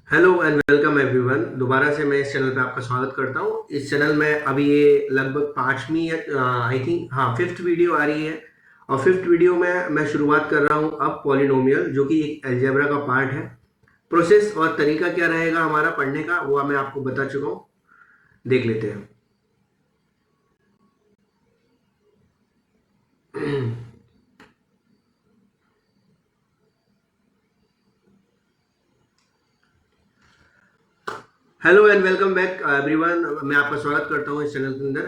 Hello and welcome everyone. दोबारा से मैं इस चैनल पे आपका स्वागत करता हूँ। इस चैनल में अभी ये लगभग पांचवी आई थिंक हाँ फिफ्थ वीडियो आ रही है और फिफ्थ वीडियो में मैं शुरुआत कर रहा हूँ अब पॉलिनोमियल, जो कि एक अलजेब्रा का पार्ट है। प्रोसेस और तरीका क्या रहेगा हमारा पढ़ने का वो मैं आपको बता चुका हूँ। देख लेते हैं। Hello and welcome back everyone. मैं आपका स्वागत करता हूँ इस चैनल के अंदर।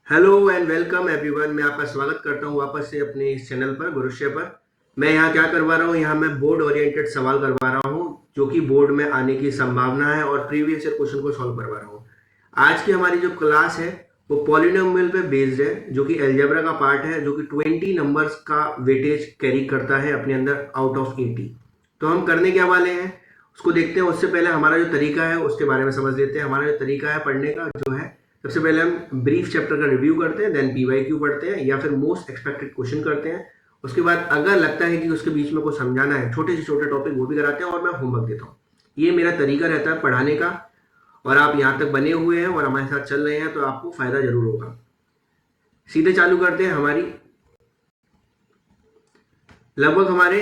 Hello and welcome everyone. मैं आपका स्वागत करता हूं वापस से अपने इस चैनल पर, गुरुश्य पर। मैं यहाँ क्या करवा रहा हूँ, यहाँ मैं बोर्ड ओरिएंटेड सवाल करवा रहा हूँ जो कि बोर्ड में आने की संभावना है, और प्रीवियस ईयर क्वेश्चन को सॉल्व करवा रहा हूँ। आज की हमारी जो क्लास है वो पॉलिनोमियल पे बेस्ड है, जो कि अलजेब्रा का पार्ट है, जो कि 20 नंबर्स का वेटेज कैरी करता है अपने अंदर आउट ऑफ 80। तो हम करने क्या वाले हैं उसको देखते हैं। उससे पहले हमारा जो तरीका है उसके बारे में समझ लेते हैं। हमारा जो तरीका है पढ़ने का जो है, सबसे पहले हम ब्रीफ चैप्टर का रिव्यू करते हैं, देन पीवाईक्यू पढ़ते हैं या फिर मोस्ट एक्सपेक्टेड क्वेश्चन करते हैं। उसके बाद अगर लगता है कि उसके बीच में कुछ समझाना है, छोटे से छोटे टॉपिक वो भी कराते हैं और मैं होमवर्क देता हूँ। ये मेरा तरीका रहता है पढ़ाने का, और आप यहाँ तक बने हुए हैं और हमारे साथ चल रहे हैं तो आपको फायदा जरूर होगा। सीधे चालू करते हैं। हमारी लगभग हमारे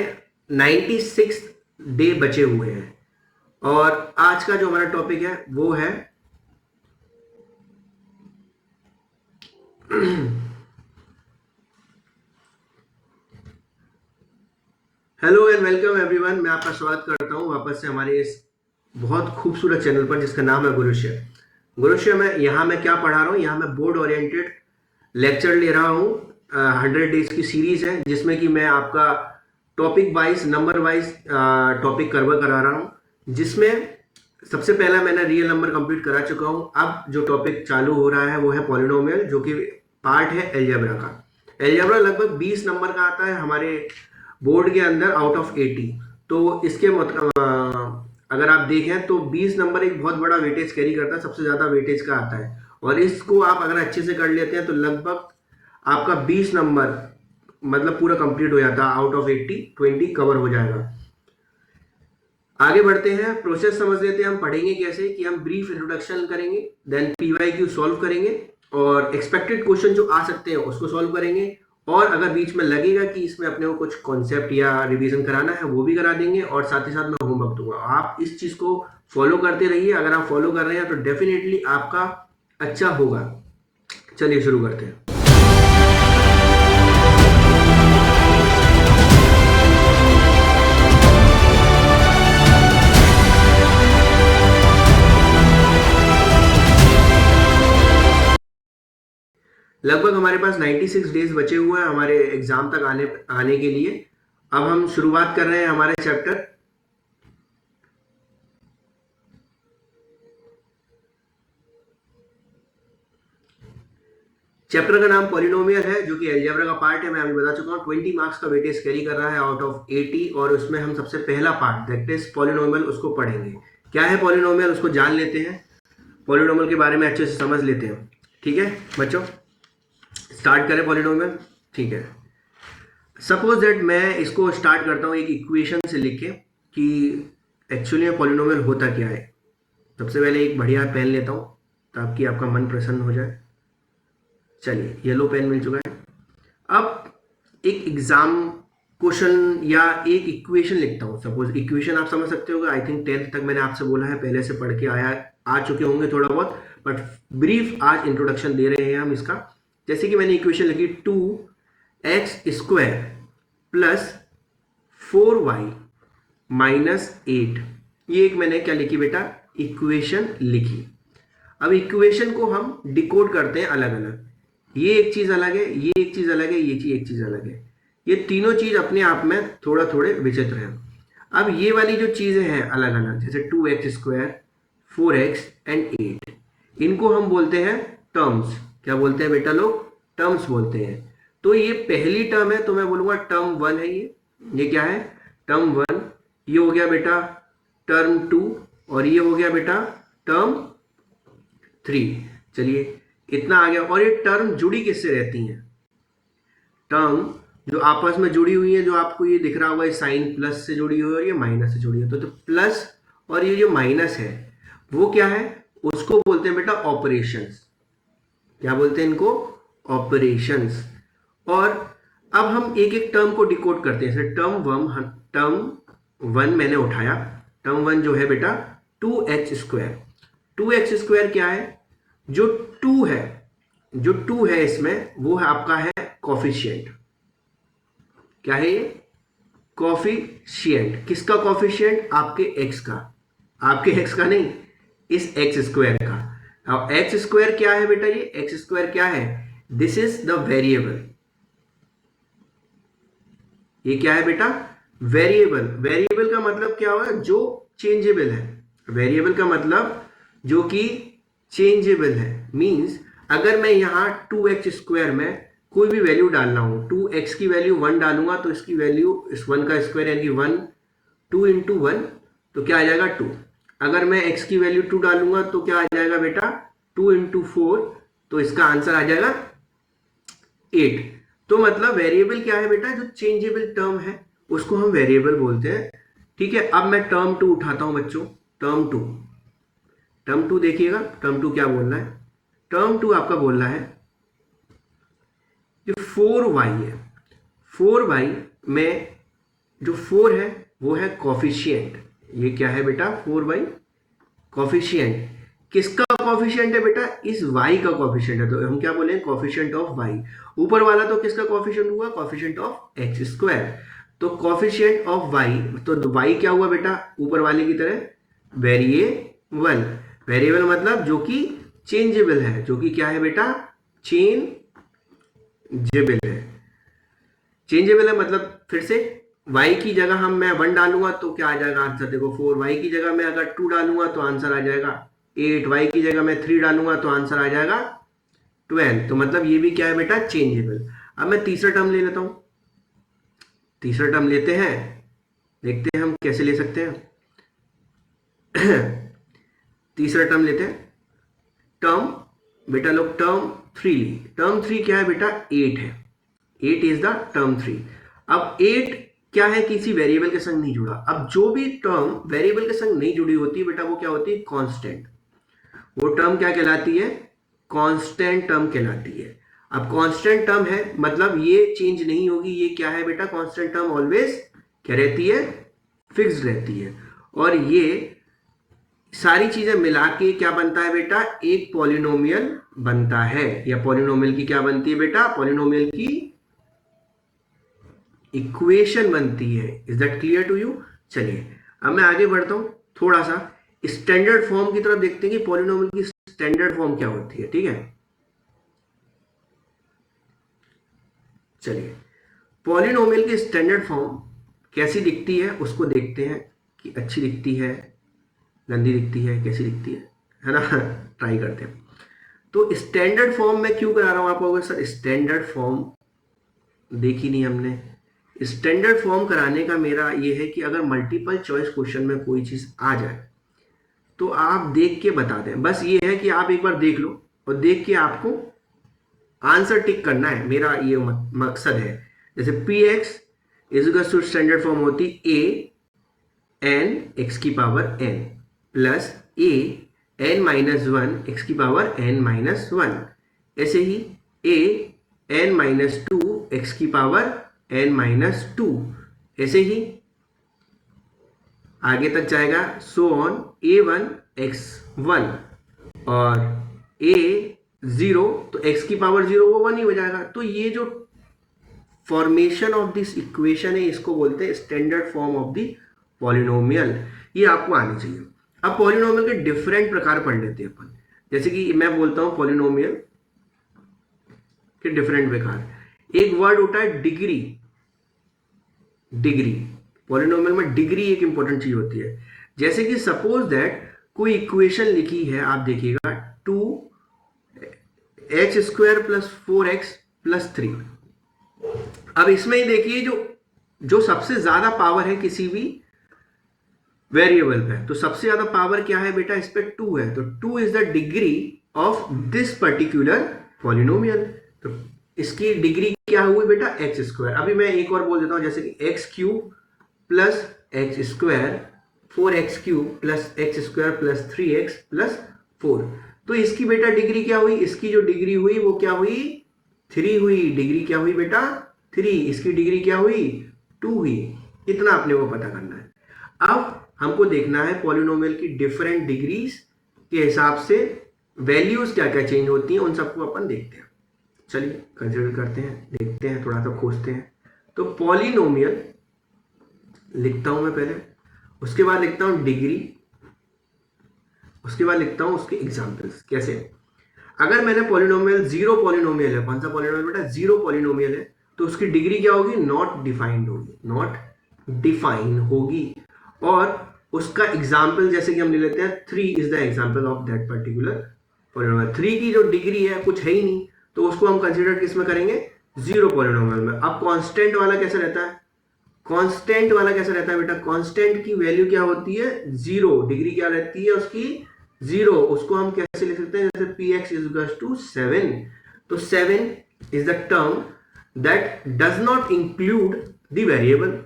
96 डे बचे हुए हैं, और आज का जो हमारा टॉपिक है वो है हेलो एंड वेलकम एवरीवन। मैं आपका स्वागत करता हूं वापस से हमारे इस बहुत खूबसूरत चैनल पर जिसका नाम है गुरुश्य। गुरुश्य में यहाँ मैं क्या पढ़ा रहा हूँ, यहाँ मैं बोर्ड ओरिएंटेड लेक्चर ले रहा हूँ। 100 डेज की सीरीज है जिसमें कि मैं आपका topic wise, number wise topic cover करा रहा हूँ, जिसमें सबसे पहला मैंने रियल नंबर कंप्लीट करा चुका हूँ। अब जो टॉपिक चालू हो रहा है वो है पॉलिनोमियल, जो कि पार्ट है अलजेब्रा का। अलजेब्रा लगभग 20 नंबर का आता है हमारे बोर्ड के अंदर आउट ऑफ 80। तो इसके अगर आप देखें तो 20 नंबर एक बहुत बड़ा वेटेज कैरी करता है, सबसे ज्यादा वेटेज का आता है। और इसको आप अगर अच्छे से कर लेते हैं तो लगभग आपका 20 नंबर मतलब पूरा कंप्लीट हो जाता है। आउट ऑफ 80 20 कवर हो जाएगा। आगे बढ़ते हैं, प्रोसेस समझ लेते हैं। हम पढ़ेंगे कैसे कि हम ब्रीफ इंट्रोडक्शन करेंगे, देन पीवाईक्यू सॉल्व करेंगे, और एक्सपेक्टेड क्वेश्चन जो आ सकते हैं उसको सॉल्व करेंगे। और अगर बीच में लगेगा कि इसमें अपने को कुछ कॉन्सेप्ट या रिवीजन कराना है वो भी करा देंगे, और साथ ही साथ मैं होमवर्क दूंगा। आप इस चीज को फॉलो करते रहिए। अगर आप फॉलो कर रहे हैं तो डेफिनेटली आपका अच्छा होगा। चलिए शुरू करते हैं। लगभग हमारे पास 96 डेज बचे हुए हैं हमारे एग्जाम तक आने आने के लिए। अब हम शुरुआत कर रहे हैं हमारे चैप्टर। चैप्टर का नाम पॉलिनोमियल है, जो कि अलजेब्रा का पार्ट है। मैं अभी बता चुका हूँ 20 मार्क्स का वेटेज कैरी कर रहा है आउट ऑफ 80, और उसमें हम सबसे पहला पार्ट दैट इज पॉलिनोमियल उसको पढ़ेंगे। क्या है पॉलिनोमियल उसको जान लेते हैं, पॉलिनोमियल के बारे में अच्छे से समझ लेते हैं। ठीक है बच्चों, स्टार्ट करें पॉलिनोमियल। ठीक है, सपोज दैट मैं इसको स्टार्ट करता हूँ एक इक्वेशन से लिख के कि एक्चुअली पॉलिनोमियल होता क्या है। सबसे पहले एक बढ़िया पेन लेता हूँ ताकि आपका मन प्रसन्न हो जाए। चलिए, येलो पेन मिल चुका है। अब एक एग्जाम क्वेश्चन या एक इक्वेशन लिखता हूँ। सपोज इक्वेशन आप समझ सकते हो, आई थिंक 10th तक मैंने आपसे बोला है, पहले से पढ़ के आ चुके होंगे थोड़ा बहुत, बट ब्रीफ आज इंट्रोडक्शन दे रहे हैं हम इसका। जैसे कि मैंने इक्वेशन लिखी 2x² प्लस 4y माइनस 8। ये एक मैंने क्या लिखी बेटा, इक्वेशन लिखी। अब इक्वेशन को हम डिकोड करते हैं अलग अलग। ये एक चीज अलग है, ये एक चीज अलग है, ये एक चीज अलग है। ये तीनों चीज अपने आप में थोड़ा थोड़े विचित्र हैं। अब ये वाली जो चीजें हैं अलग अलग, जैसे 2x², 4x एंड 8, इनको हम बोलते हैं टर्म्स। क्या बोलते हैं बेटा लोग, टर्म्स बोलते हैं। तो ये पहली टर्म है तो मैं बोलूंगा टर्म 1 है। ये क्या है, टर्म 1। ये हो गया बेटा टर्म 2, और ये हो गया बेटा टर्म 3। चलिए इतना आ गया। और ये टर्म जुड़ी किससे रहती हैं, टर्म जो आपस में जुड़ी हुई है, जो आपको ये दिख रहा होगा, ये साइन प्लस से जुड़ी हुई है और ये माइनस से जुड़ी है, तो प्लस और ये जो माइनस है वो क्या है, उसको बोलते हैं बेटा ऑपरेशंस। क्या बोलते हैं इनको? ऑपरेशंस। और अब हम एक एक टर्म को डिकोड करते हैं। जैसे टर्म वन मैंने उठाया, टर्म वन जो है बेटा 2h²। 2h² क्या है? जो 2 है, जो 2 है इसमें वो है आपका है कॉफिशिएंट। क्या है ये? कॉफिशिएंट। किसका कॉफिशिएंट? आपके x का, आपके x का नहीं, इस x² का। अब x² क्या है बेटा? ये x² क्या है? This is the variable. ये क्या है बेटा? वेरिएबल। वेरिएबल का मतलब क्या हुआ? जो चेंजेबल है। वेरिएबल का मतलब जो कि चेंजेबल है। मींस अगर मैं यहां 2h² में कोई भी वैल्यू डालना हूं, 2x की वैल्यू 1 डालूंगा तो इसकी वैल्यू इस 1 का स्क्वायर यानी 1, 2 इंटू 1 तो क्या आ जाएगा 2। अगर मैं x की वैल्यू 2 डालूंगा तो क्या आ जाएगा बेटा? 2 इंटू 4 तो इसका आंसर आ जाएगा 8। तो मतलब वेरिएबल क्या है बेटा? जो चेंजेबल टर्म है उसको हम वेरिएबल बोलते हैं। ठीक है, अब मैं टर्म 2 उठाता हूं बच्चों। टर्म 2 देखिएगा, टर्म 2 क्या बोल रहा है? टर्म 2 आपका बोल रहा है कि 4y है। 4y में जो 4 है वो है कॉफिशिएंट। ये क्या है बेटा? 4y coefficient. किसका कॉफिशिएंट है बेटा? इस y का कॉफिशिएंट है, तो हम क्या बोले? Coefficient of y। ऊपर वाला तो किसका कॉफिशिएंट हुआ? Coefficient of x²। तो कॉफिशिएंट ऑफ y, तो y क्या हुआ बेटा? ऊपर वाले की तरह वेरिएबल। वेरिएबल मतलब जो कि चेंजेबल है, जो कि क्या है बेटा? चेंजेबल है। चेंजेबल है मतलब फिर से y की जगह हम मैं 1 डालूंगा तो क्या आ जाएगा आंसर? देखो 4y की जगह मैं अगर 2 डालूंगा तो आंसर आ जाएगा 8, y की जगह मैं 3 डालूंगा तो आंसर आ जाएगा 12। तो मतलब ये भी क्या है बेटा? चेंजेबल। अब मैं तीसरा टर्म ले लेता हूं। तीसरा टर्म लेते हैं, देखते हैं हम कैसे ले सकते हैं। तीसरा टर्म लेते हैं। टर्म बेटा लोग टर्म 3 ली। टर्म 3 क्या है बेटा? 8 है। 8 इज द टर्म 3। अब 8 क्या है? किसी वेरिएबल के संग नहीं जुड़ा। अब जो भी टर्म वेरिएबल के संग नहीं जुड़ी होती बेटा वो क्या होती है? कांस्टेंट। वो टर्म क्या कहलाती है? कांस्टेंट टर्म कहलाती है। अब कांस्टेंट टर्म है मतलब ये चेंज नहीं होगी। ये क्या है बेटा? कांस्टेंट टर्म ऑलवेज क्या रहती है? फिक्स्ड रहती है। और ये सारी चीजें मिला के क्या बनता है बेटा? एक पॉलिनोमियल बनता है। या पॉलिनोमियल की क्या बनती है बेटा? पॉलिनोमियल की इक्वेशन बनती है। Is that clear to you? चलिए अब मैं आगे बढ़ता हूं, थोड़ा सा स्टैंडर्ड फॉर्म की तरफ देखते हैं कि पॉलिनोमियल की स्टैंडर्ड फॉर्म क्या होती है। ठीक है, चलिए पॉलिनोमियल की स्टैंडर्ड फॉर्म कैसी दिखती है उसको देखते हैं कि अच्छी दिखती है, गंदी दिखती है, कैसी दिखती है ना? ट्राई करते हैं। तो स्टैंडर्ड फॉर्म में क्यों करा रहा हूं आपको? सर स्टैंडर्ड फॉर्म देखी नहीं हमने। स्टैंडर्ड फॉर्म कराने का मेरा ये है कि अगर मल्टीपल चॉइस क्वेश्चन में कोई चीज आ जाए तो आप देख के बता दें। बस ये है कि आप एक बार देख लो और देख के आपको आंसर टिक करना है, मेरा ये मकसद है। जैसे P X is to standard form होती ए एन एक्स की power N plus A N minus 1 X की पावर एन माइनस 1। ऐसे ही ए एन माइनस 2 एक्स की पावर एन माइनस 2। ऐसे ही आगे तक जाएगा सो ऑन a1 x1 और a0 तो x की पावर 0 वो 1 ही हो जाएगा। तो ये जो फॉर्मेशन ऑफ दिस इक्वेशन है इसको बोलते हैं standard form of the polynomial. ये आपको आनी चाहिए। अब पॉलिनोमियल के डिफरेंट प्रकार पढ़ लेते हैं अपन। जैसे कि मैं बोलता हूं पॉलिनोमियल के डिफरेंट प्रकार। एक वर्ड होता है डिग्री। डिग्री, पॉलिनोमियल में डिग्री एक इंपॉर्टेंट चीज होती है। जैसे कि सपोज दैट कोई इक्वेशन लिखी है, आप देखिएगा 2h² प्लस 4x प्लस 3। अब इसमें ही देखिए जो सबसे ज्यादा पावर है किसी भी वेरिएबल पे, तो सबसे ज्यादा पावर क्या है बेटा? इस पे 2 है, तो 2 is the degree of this particular polynomial. तो इसकी डिग्री क्या हुई बेटा एक्स स्क्वायर। अभी मैं एक और बोल देता हूं, जैसे कि x cube plus x square 4x cube plus x square plus 3x plus 4। तो इसकी बेटा डिग्री क्या हुई, इसकी जो डिग्री हुई वो क्या हुई 3 हुई। डिग्री क्या हुई बेटा 3। इसकी डिग्री क्या हुई 2 हुई। इतना अपने को पता करना है। अब हमको देखना है पॉलिनोमियल की डिफरेंट डिग्रीज के हिसाब से वैल्यूज क्या क्या चेंज होती हैं, उन सबको अपन देखते हैं। चलिए कंसिडर करते हैं, देखते हैं, थोड़ा सा खोजते हैं। तो पॉलिनोमियल लिखता हूं मैं पहले, उसके बाद लिखता हूं डिग्री, उसके बाद लिखता हूं उसके एग्जांपल्स। कैसे, अगर मैंने पॉलिनोमियल जीरो पॉलिनोमियल है, कौन सा पॉलिनोमियल बेटा जीरो पॉलिनोमियल है, तो उसकी डिग्री क्या होगी नॉट डिफाइंड होगी, नॉट डिफाइन होगी। और उसका एग्जाम्पल जैसे कि हम ले लेते हैं 3 is the example of that particular polynomial. 3 की जो डिग्री है कुछ है ही नहीं, तो उसको हम कंसिडर किस में करेंगे जीरो पॉलिनोमियल में। अब कांस्टेंट वाला कैसे रहता है, कांस्टेंट वाला कैसे रहता है बेटा, कांस्टेंट की वैल्यू क्या होती है जीरो, डिग्री क्या रहती है उसकी जीरो। उसको हम कैसे लिख सकते हैं, जैसे px इज इक्वल टू 7। तो 7 is the term that does not include the variable,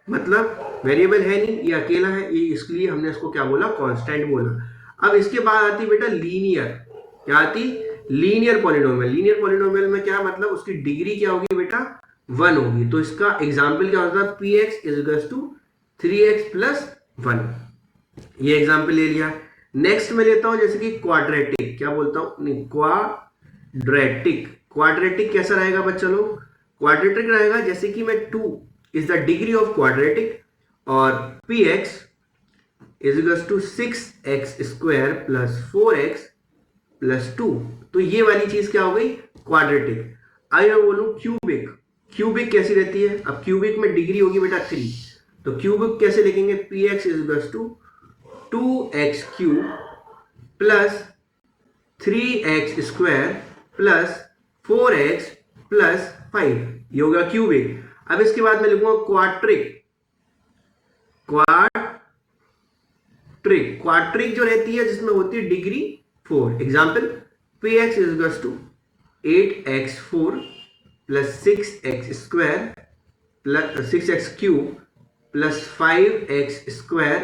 मतलब वेरिएबल है नहीं, ये अकेला है, ये इसलिए हमने इसको क्या बोला कांस्टेंट बोला। अब इसके बाद आती बेटा लीनियर, क्या आती लीनियर पॉलिनोमियल। लीनियर पॉलिनोमियल में क्या मतलब उसकी डिग्री क्या होगी बेटा 1 होगी। तो इसका एग्जाम्पल क्या होता है px is equal to 3x plus 1। ये एग्जाम्पल ले लिया। नेक्स्ट में लेता हूं जैसे कि क्वाड्रेटिक, क्या बोलता हूं नहीं क्वाड्रेटिक। क्वाड्रेटिक कैसा रहेगा बच्चा लोग, क्वाड्रेटिक रहेगा जैसे कि मैं 2 is the degree of quadratic और px is equal to 6x square plus 4x plus 2। तो ये वाली चीज क्या हो गई क्वाड्रेटिक। आइए मैं बोलूं क्यूबिक, क्यूबिक कैसी रहती है, अब क्यूबिक में डिग्री होगी बेटा 3। तो क्यूबिक कैसे लिखेंगे px is equal to 2x cube plus 3x square plus 4x plus 5, ये होगा क्यूबिक। अब इसके बाद मैं लिखूंगा क्वाड्रिक। क्वाड्रिक, क्वाड्रिक जो रहती है जिसमें होती है degree 4। Example px is equal to 8x4 plus 6x square plus 6x cube plus 5x square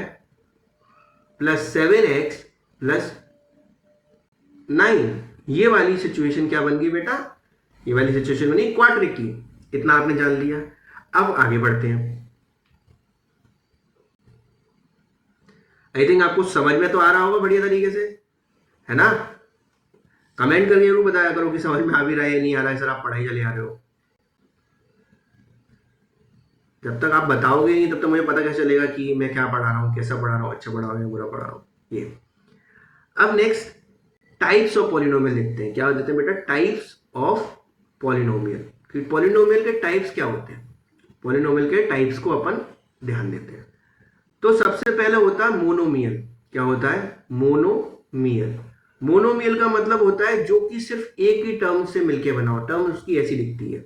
plus 7x plus 9। ये वाली सिचुएशन क्या बन गई बेटा, ये वाली सिचुएशन बनी क्वाड्रिक की। इतना आपने जान लिया। अब आगे बढ़ते हैं। आई थिंक आपको समझ में तो आ रहा होगा बढ़िया तरीके से, है ना। कमेंट करके जरूर बताया करो कि समझ में आ भी रहा है नहीं आ रहा है, सर आप पढ़ाई चले आ रहे हो। जब तक आप बताओगे नहीं तब तक मुझे पता कैसे चलेगा कि मैं क्या पढ़ा रहा हूँ, कैसा पढ़ा रहा हूँ, अच्छा पढ़ा रहा हूँ, बुरा पढ़ा रहा हूँ। ये अब नेक्स्ट टाइप्स ऑफ पॉलिनोमियल देखते हैं। क्या होते हैं बेटा टाइप्स ऑफ पॉलिनोमियल। पॉलिनोमियल के टाइप्स क्या होते हैं, पॉलिनोमियल के टाइप्स को अपन ध्यान देते हैं। तो सबसे पहले होता है मोनोमियल। क्या होता है मोनोमियल। मोनोमियल का मतलब होता है जो कि सिर्फ एक ही टर्म से मिलके बना हो। टर्म उसकी ऐसी दिखती है,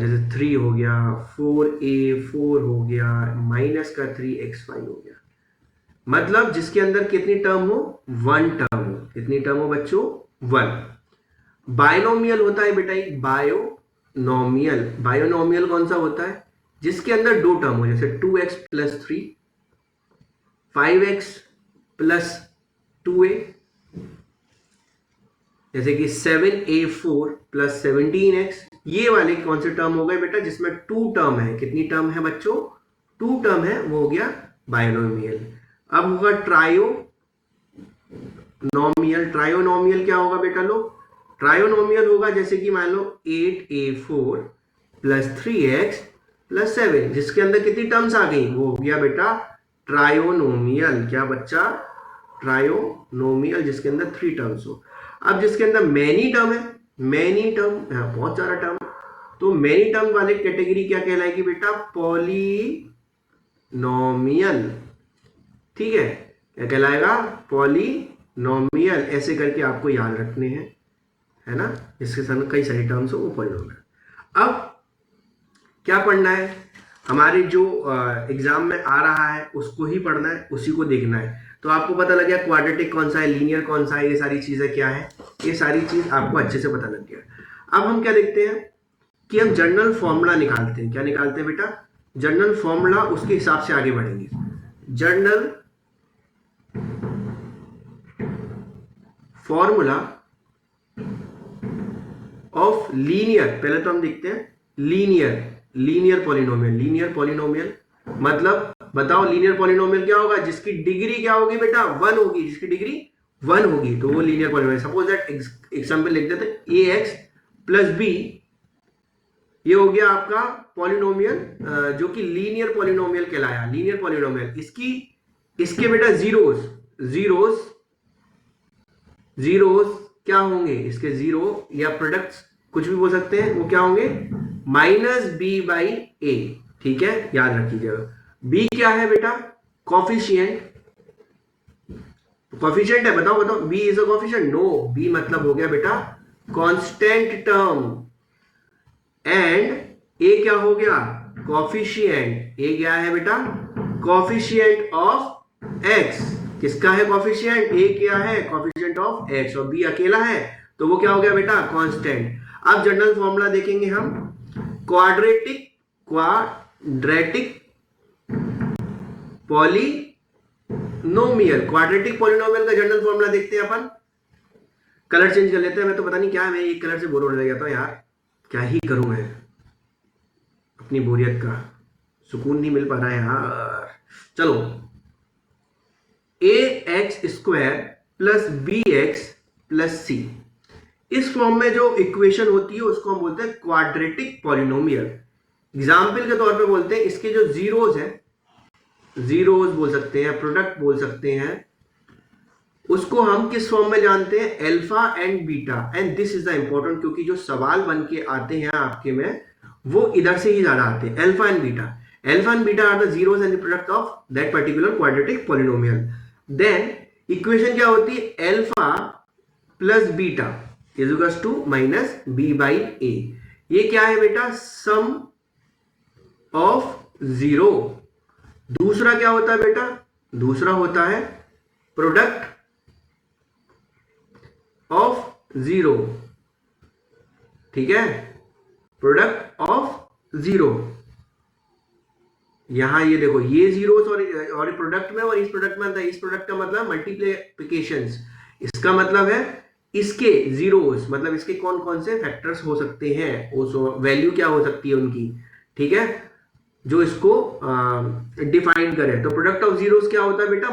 जैसे 3 हो गया, 4a4 हो गया, माइनस का 3x5 हो गया। मतलब जिसके अंदर कितनी टर्म हो 1 टर्म हो। कितनी टर्म हो बच्चों 1। बायनोमियल होता है बेटा एक बायोनोमियल। बायोनोमियल कौन सा होता है जिसके अंदर 2 टर्म हो, जैसे 2x plus 3, 5x plus 2a, जैसे कि 7a4 प्लस 17x। ये वाले कौन से टर्म हो गए बेटा जिसमें 2 टर्म है। कितनी टर्म है बच्चों 2 टर्म है, वो हो गया बायनोमियल। अब होगा ट्रायोनोमियल। ट्रायोनोमियल क्या होगा बेटा लोग, ट्रायोनोमियल होगा जैसे कि मान लो 8a4 प्लस 3x प्लस 7, जिसके अंदर कितनी टर्म्स आ गई, वो हो गया बेटा ट्रायोनोमियल। क्या बच्चा ट्रायोनोमियल, जिसके अंदर 3 टर्म्स हो। अब जिसके अंदर मैनी टर्म है, मैनी टर्म बहुत सारा टर्म, तो मैनी टर्म वाले कैटेगरी क्या कहलाएगी बेटा पॉलिनोमियल। ठीक है, क्या कहलाएगा पॉलिनोमियल। ऐसे करके आपको याद रखने हैं, है ना, जिसके साथ कई सारे टर्म्स हो वो पॉलिनोमियल। अब क्या पढ़ना है, हमारे जो एग्जाम में आ रहा है उसको ही पढ़ना है, उसी को देखना है। तो आपको पता लग गया क्वाड्रेटिक कौन सा है, लीनियर कौन सा है, ये सारी चीजें क्या है, ये सारी चीज आपको अच्छे से पता लग गया। अब हम क्या देखते हैं कि हम जनरल फॉर्मूला निकालते हैं। क्या निकालते हैं बेटा? जनरल फॉर्मूला, उसके हिसाब से आगे बढ़ेंगे। जनरल फॉर्मूला ऑफ लीनियर, पहले तो हम देखते हैं लीनियर पॉलिनोमियल मतलब बताओ लीनियर पॉलिनोमियल क्या होगा? जिसकी डिग्री क्या होगी बेटा? 1 होगी। जिसकी डिग्री 1 होगी तो वो linear polynomial. Suppose that example लिख देते हैं ax प्लस b, ये हो गया आपका पॉलिनोमियल जो कि लीनियर पॉलिनोमियल कहलाया। लीनियर पॉलिनोमियल इसके बेटा जीरोस क्या होंगे? इसके जीरो या प्रोडक्ट्स कुछ भी बोल सकते हैं, वो क्या होंगे? माइनस बी बाई ए। ठीक है, याद रखिएगा। बी क्या है बेटा? कॉफिशिएंट है। बताओ b is a coefficient? No, b मतलब हो गया बेटा कांस्टेंट टर्म। एंड ए क्या हो गया? कॉफिशिएंट। ए क्या है बेटा? Coefficient of x. किसका है कॉफिशिएंट? ए क्या है? Coefficient of x. और बी अकेला है तो वो क्या हो गया बेटा? कांस्टेंट। अब जनरल फॉर्मूला देखेंगे हम। क्वाड्रेटिक पॉलिनोमियल, क्वाड्रेटिक पॉलिनोमियल का जनरल फॉर्मूला देखते हैं अपन। कलर चेंज कर लेते हैं। मैं तो पता नहीं क्या है, मैं एक कलर से बोर होने लग जाता हूं यार, क्या ही करूं मैं, अपनी बोरियत का सुकून नहीं मिल पा रहा है यार। चलो, ax square plus bx plus c, इस फॉर्म में जो इक्वेशन होती है उसको हम बोलते हैं क्वाड्रेटिक पॉलिनोमियल। एग्जाम्पल के तौर पे बोलते हैं, इसके जो जीरोज है, जीरोज बोल सकते हैं, प्रोडक्ट बोल सकते हैं, उसको हम किस फॉर्म में जानते हैं? Alpha and beta. And this is the important, क्योंकि जो सवाल बन के आते हैं आपके में वो इधर से ही ज्यादा आते हैं। Alpha and beta are the zeros and the product of that particular quadratic polynomial. Then equation क्या होती है? Alpha plus beta is equals to minus B by A. ये क्या है बेटा? Sum of zero. दूसरा क्या होता है बेटा? दूसरा होता है प्रोडक्ट ऑफ जीरो। ठीक है, प्रोडक्ट ऑफ जीरो। यहां ये देखो, ये जीरोस और प्रोडक्ट में और इस प्रोडक्ट में आता है। इस प्रोडक्ट का मतलब मल्टीप्लिकेशंस, इसका मतलब है इसके जीरोस, मतलब इसके कौन कौन से फैक्टर्स हो सकते हैं, उस वैल्यू क्या हो सकती है उनकी। ठीक है, जो इसको डिफाइन करे। तो प्रोडक्ट ऑफ जीरोस क्या होता है बेटा?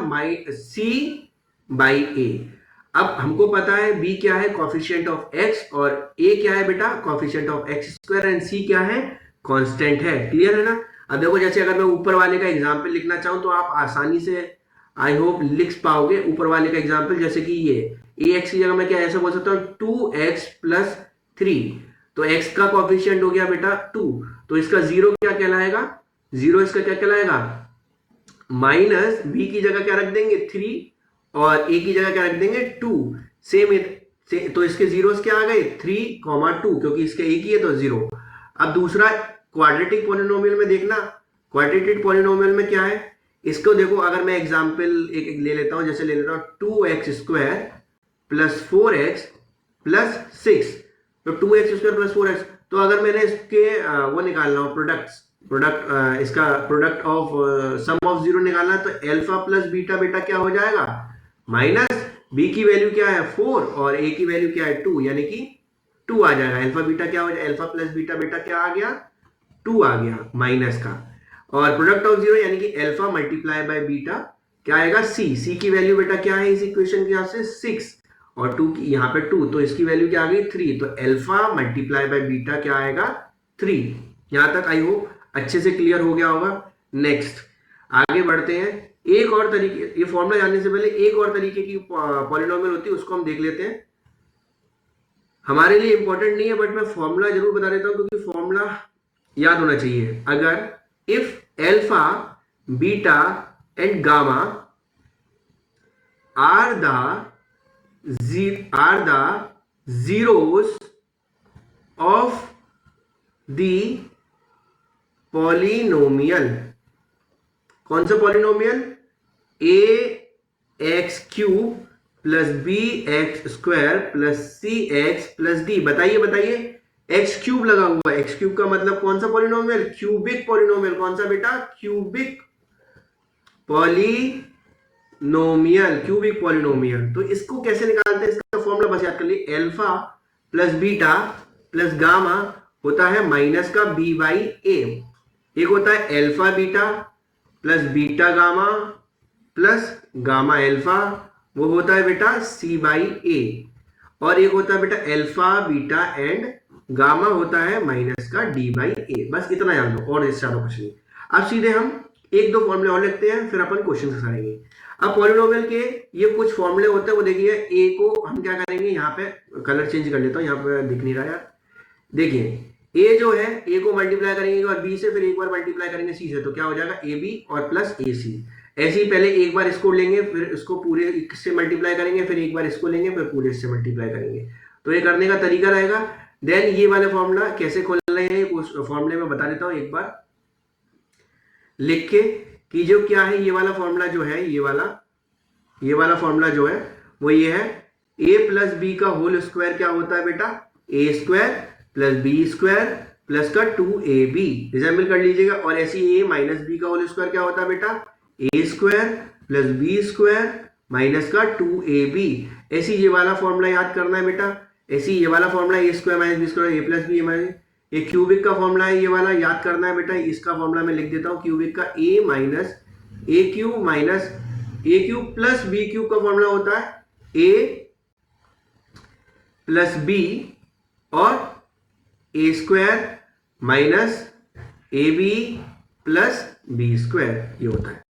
सी बाई ए। अब हमको पता है b क्या है? कॉफिशिएंट ऑफ x, और a क्या है बेटा? Coefficient of x square, and c क्या है? कांस्टेंट है। क्लियर है ना? अब देखो, जैसे अगर मैं ऊपर वाले का एग्जांपल लिखना चाहूं तो आप आसानी से आई होप लिख पाओगे ऊपर वाले का एग्जांपल। जैसे कि ये ax की जगह मैं क्या ऐसे बोल सकता हूं? 2x plus 3। तो x का कॉफिशिएंट हो गया बेटा 2, तो इसका जीरो क्या कहलाएगा? जीरो इसका क्या कहलाएगा? माइनस b की जगह क्या रख देंगे? 3, और a की जगह क्या रख देंगे? 2। सेम तो इसके जीरोस क्या आ गए? 3, 2, क्योंकि इसके एक ही है तो 0। अब दूसरा क्वाड्रेटिक पॉलिनोमियल में देखना, क्वाड्रेटिक पॉलिनोमियल में क्या है? इसको देखो, अगर मैं एग्जांपल एक ले लेता हूं, जैसे ले लेता हूं 2x square plus 4x plus 6। तो 2x स्क्वायर प्लस 4x, तो अगर मैंने इसके वो निकालना हो प्रोडक्ट इसका product of sum of zero निकालना, तो अल्फा प्लस बीटा बेटा क्या हो जाएगा? माइनस b की वैल्यू क्या है? 4, और a की वैल्यू क्या है? 2, यानी कि 2 आ जाएगा। अल्फा बीटा क्या हो जाएगा? अल्फा प्लस बीटा बेटा क्या आ गया? 2 आ गया माइनस का। और प्रोडक्ट ऑफ जीरो यानी कि अल्फा मल्टीप्लाई बाय बीटा क्या आएगा? c की वैल्यू बेटा क्या है इस इक्वेशन के हिसाब से? 6, और 2 की यहाँ पे 2, तो इसकी वैल्यू क्या आ गई? 3। तो अल्फा मल्टीप्लाई बाय बीटा क्या आएगा? 3। यहां तक आई होप अच्छे से क्लियर हो गया होगा। नेक्स्ट आगे बढ़ते हैं। एक और तरीके, ये फॉर्मूला जानने से पहले एक और तरीके की पॉलिनोमियल होती है, उसको हम देख लेते हैं। हमारे लिए इंपॉर्टेंट नहीं है, बट मैं फॉर्मूला जरूर बता देता हूं क्योंकि फॉर्मूला याद होना चाहिए। अगर if alpha beta and gamma are the zeros of the polynomial, कौन सा polynomial? ax cube plus bx square plus cx plus d। बताइए एक्स क्यूब लगा हुआ है, एक्स क्यूब का मतलब कौन सा पॉलिनोमियल, क्यूबिक पॉलिनोमियल, कौन सा बेटा, क्यूबिक पॉलिनोमियल, क्यूबिक पॉलिनोमियल। तो इसको कैसे निकालते हैं, इसका फॉर्मूला बस याद कर लिए, alpha plus beta plus gamma होता है माइनस का बी बाई ए, एक होता है alpha beta plus beta gamma plus gamma alpha, वो होता है बेटा सी बाई ए, और एक होता है बेटा एल्फा बीटा एंड गामा होता है माइनस का डी बाई ए। बस इतना याद लो और इससे ज्यादा कुछ नहीं। अब सीधे हम एक दो फॉर्मूले और लिखते हैं, फिर अपन क्वेश्चन करेंगे। अब पॉलिनोमियल के ये कुछ फॉर्मूले होते हैं, वो देखिए ए को हम क्या करेंगे, यहाँ पे कलर चेंज कर लेता हूँ, यहाँ पे दिख नहीं रहा यार, देखिए ए जो है, ए को मल्टीप्लाई करेंगे और बी से, फिर एक बार मल्टीप्लाई करेंगे सी से, तो क्या हो जाएगा ए बी और प्लस ए सी। ऐसे ही पहले एक बार इसको लेंगे, फिर इसको पूरे से मल्टीप्लाई करेंगे, फिर एक बार इसको लेंगे, फिर पूरे से मल्टीप्लाई करेंगे। तो ये करने का तरीका रहेगा। देन ये वाले फॉर्मूला कैसे खोल रहे हैं, उस फॉर्मूले में बता देता हूँ एक बार लिख के, कि जो क्या है, ये वाला फॉर्मूला जो है, ये वाला फॉर्मूला जो है वो ये है, ए प्लस बी का होल स्क्वायर क्या होता है बेटा, A square plus B square plus का 2ab, रिजेंबल कर लीजिएगा। और ऐसे ए माइनस बी का होल स्क्वायर क्या होता है बेटा, A square plus B square minus का 2ab। ऐसे ये वाला फॉर्मूला याद करना है बेटा, ऐसे ये वाला फॉर्मूला ए स्क्वायर माइनस बी स्क्वायर, ए प्लस बी माइनस, ये क्यूबिक का फॉर्मूला है, ये वाला याद करना है बेटा। इसका फॉर्मूला मैं लिख देता हूँ, क्यूबिक का A minus A cube minus A cube plus B cube का फॉर्मूला होता है ए प्लस बी और A square minus A B plus B square, ये होता है।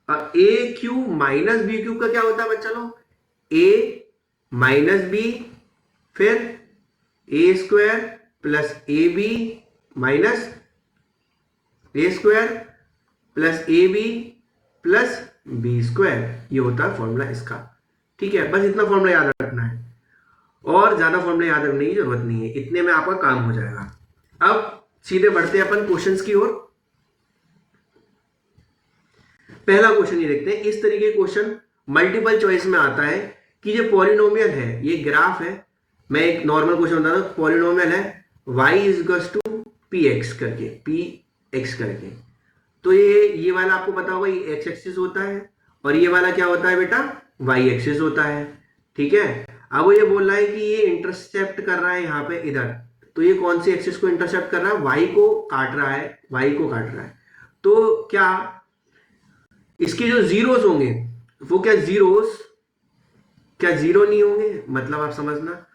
अब A cube minus B cube का क्या होता है बच्चा लोग, ए माइनस बी फिर A square plus A B minus A square plus A B plus B square, ये होता है फॉर्मूला इसका। ठीक है, बस इतना फॉर्मूला याद रखना है और ज्यादा फॉर्मूला याद रखने की जरूरत नहीं है, इतने में आपका काम हो जाएगा। अब सीधे बढ़ते हैं अपन क्वेश्चंस की ओर। पहला क्वेश्चन ये देखते हैं, इस तरीके के क्वेश्चन मल्टीपल चॉइस में आता है कि ये पॉलिनोमियल है, ये ग्राफ है। मैं एक नॉर्मल क्वेश्चन बता दूं, पॉलिनोमियल है y is equals to p x करके, पी एक्स करके। तो ये वाला आपको पता होगा, ये एक्स एक्सिस होता है और ये वाला क्या होता है बेटा, वाई एक्सिस होता है। ठीक है, अब वो ये बोल रहा है कि ये इंटरसेप्ट कर रहा है यहाँ पे इधर, तो ये कौन सी एक्सिस को इंटरसेप्ट कर रहा है, वाई को काट रहा है, वाई को काट रहा है। तो क्या इसके जो जीरोस होंगे वो क्या जीरोस, क्या जीरो नहीं होंगे, मतलब आप समझना।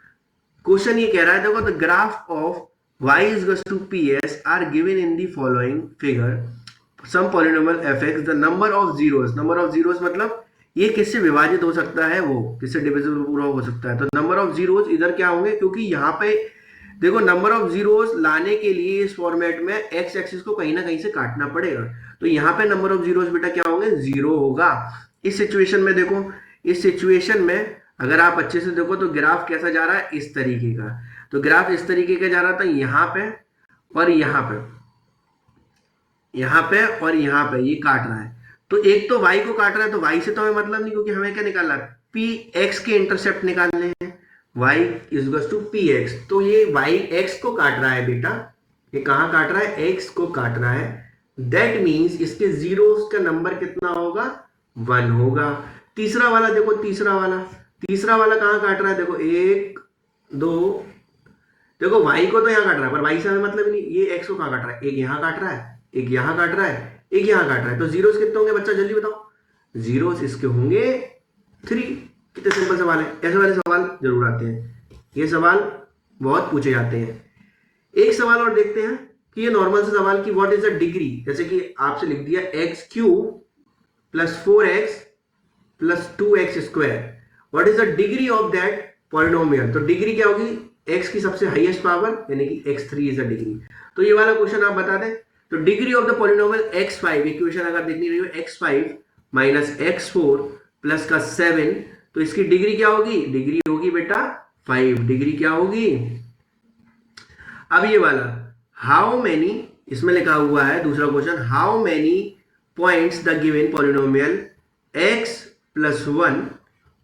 क्वेश्चन ये कह रहा है, देखो the graph of y is equals to ps are given in the following figure, some polynomial fx, the number of zeros मतलब ये किससे विभाजित हो सकता है, वो किससे डिविजिबल पूरा हो सकता है। तो नंबर ऑफ जीरोस इधर क्या होंगे, क्योंकि यहाँ पे देखो नंबर ऑफ जीरोस लाने के लिए इस फॉर्मेट में एक्स एक्सिस को कहीं ना कहीं से काटना पड़ेगा, तो यहाँ पे नंबर ऑफ जीरोस बेटा क्या होंगे, जीरो होगा। इस सिचुएशन में देखो, इस सिचुएशन में अगर आप अच्छे से देखो तो ग्राफ कैसा जा रहा है, इस तरीके का। तो ग्राफ इस तरीके का जा रहा था, यहाँ पे और यहाँ पे, यहाँ पे और यहाँ पे, ये काट रहा है। तो एक तो y को काट रहा है, तो y से तो हमें मतलब नहीं, क्योंकि हमें क्या निकालना है, पी एक्स के इंटरसेप्ट निकालने हैं, y is equals to p x. तो ये y x को काट रहा है बेटा, ये कहाँ काट रहा है, x को काट रहा है। दैट मीन्स इसके जीरोस का नंबर कितना होगा, 1 होगा। तीसरा वाला देखो, तीसरा वाला कहाँ काट रहा है, देखो 1 2, देखो y को तो यहाँ काट रहा है, पर y से हमें मतलब नहीं, ये x को कहाँ काट रहा है, एक यहाँ काट रहा है, एक यहाँ काट रहा है, एक यहाँ काट रहा है। तो जीरोस कितने होंगे बच्चा, जल्दी बताओ। जीरोस इसके होंगे 3। कितने सिंपल सवाल है, ऐसे वाले सवाल जरूर आते हैं, ये सवाल बहुत पूछे जाते हैं। एक सवाल और देखते हैं कि ये नॉर्मल से सवाल की व्हाट इज द डिग्री, जैसे कि आपसे लिख दिया x cube plus 4x plus 2x square, what is the degree of that polynomial. तो डिग्री क्या होगी, x की सबसे हाईएस्ट पावर यानी कि x3 इज द डिग्री। तो ये वाला क्वेश्चन आप बता दें। तो degree of the polynomial x5, equation अगर देखनी रही हो x5 माइनस x4 प्लस का 7, तो इसकी डिग्री क्या होगी, डिग्री होगी बेटा 5, डिग्री क्या होगी। अब ये वाला हाउ मेनी, इसमें लिखा हुआ है दूसरा question, how many points the given polynomial x plus 1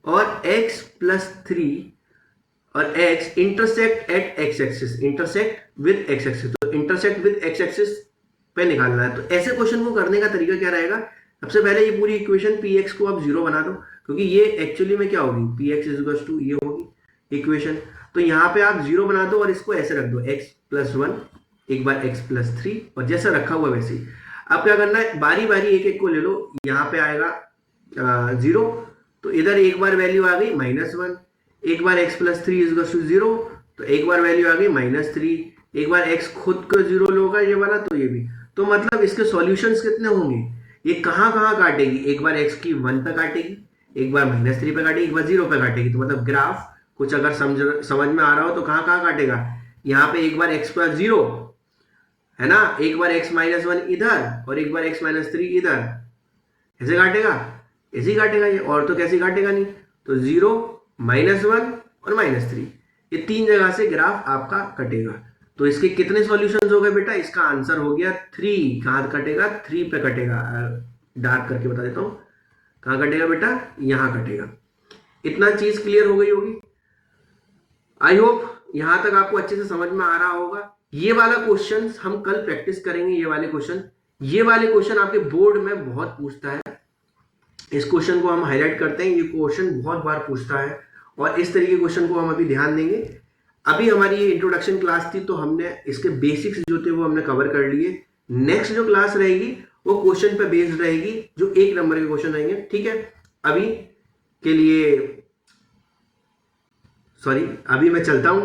और x प्लस 3 और x intersect at x axis, intersect with x axis, तो इंटरसेक्ट विद x एक्सिस पे निकालना है। तो ऐसे क्वेश्चन को करने का तरीका क्या रहेगा, सबसे पहले ये पूरी इक्वेशन px को आप जीरो बना दो, क्योंकि ये एक्चुअली में क्या होगी, px इज टू ये होगी इक्वेशन। तो यहाँ पे आप जीरो बना दो और इसको ऐसे रख दो x प्लस 1, एक बार x प्लस 3, और जैसा रखा हुआ वैसे ही। अब क्या करना है, बारी बारी एक एक को ले लो। यहाँ पे आएगा जीरो, तो इधर एक बार वैल्यू आ गई -1, एक बार x plus 3 is to zero, तो एक बार वैल्यू आ गई -3, एक बार x खुद को जीरो लोगा ये वाला, तो ये भी। तो मतलब इसके सॉल्यूशंस कितने होंगे, ये कहाँ कहाँ काटेगी, एक बार x की 1 पे काटेगी, एक बार -3 पे काटेगी, एक बार 0 पे काटेगी। तो मतलब ग्राफ कुछ अगर समझ में आ रहा हो तो कहाँ कहाँ काटेगा, यहाँ पे एक बार x प्लस 0 है ना, एक बार x माइनस 1 इधर और एक बार x माइनस 3 इधर, ऐसे काटेगा, ऐसे ही काटेगा ये, और तो कैसे काटेगा नहीं। तो 0, -1 और -3, ये तीन जगह से ग्राफ आपका कटेगा। तो इसके कितने सॉल्यूशंस हो गए बेटा, इसका आंसर हो गया 3। कहाँ कटेगा, 3 पे कटेगा, डार्क करके बता देता हूँ कहाँ कटेगा बेटा, यहाँ कटेगा। इतना चीज क्लियर हो गई होगी। आई होप यहां तक आपको अच्छे से समझ में आ रहा होगा। ये वाला क्वेश्चन हम कल प्रैक्टिस करेंगे। ये वाले क्वेश्चन आपके बोर्ड में बहुत पूछता है, इस क्वेश्चन को हम हाईलाइट करते हैं। ये क्वेश्चन बहुत बार पूछता है और इस तरीके के क्वेश्चन को हम अभी ध्यान देंगे। अभी हमारी ये इंट्रोडक्शन क्लास थी, तो हमने इसके बेसिक्स जो थे वो हमने कवर कर लिए। नेक्स्ट जो क्लास रहेगी वो क्वेश्चन पे बेस्ड रहेगी, जो 1 नंबर के क्वेश्चन रहेंगे। ठीक है, अभी के लिए सॉरी, अभी मैं चलता हूँ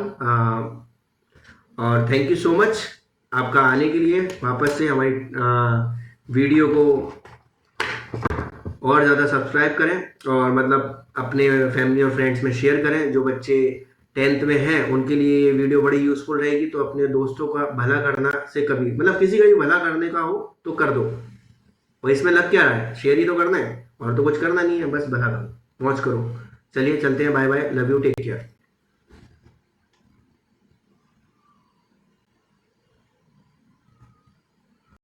और थैंक यू सो मच आपका आने के लिए। वापस से हमारी वीडियो को और ज़्यादा सब्सक्राइब करें और मतलब अपने फैमिली और फ्रेंड्स में शेयर करें। जो बच्चे 10th में हैं उनके लिए ये वीडियो बड़ी यूज़फुल रहेगी। तो अपने दोस्तों का भला करना से कभी मतलब किसी का भी भला करने का हो तो कर दो, और इसमें लग क्या रहा है, शेयर ही तो करना है और तो कुछ करना नहीं है, बस भला करो, मौज करो। चलिए चलते हैं, bye bye, love you, take care.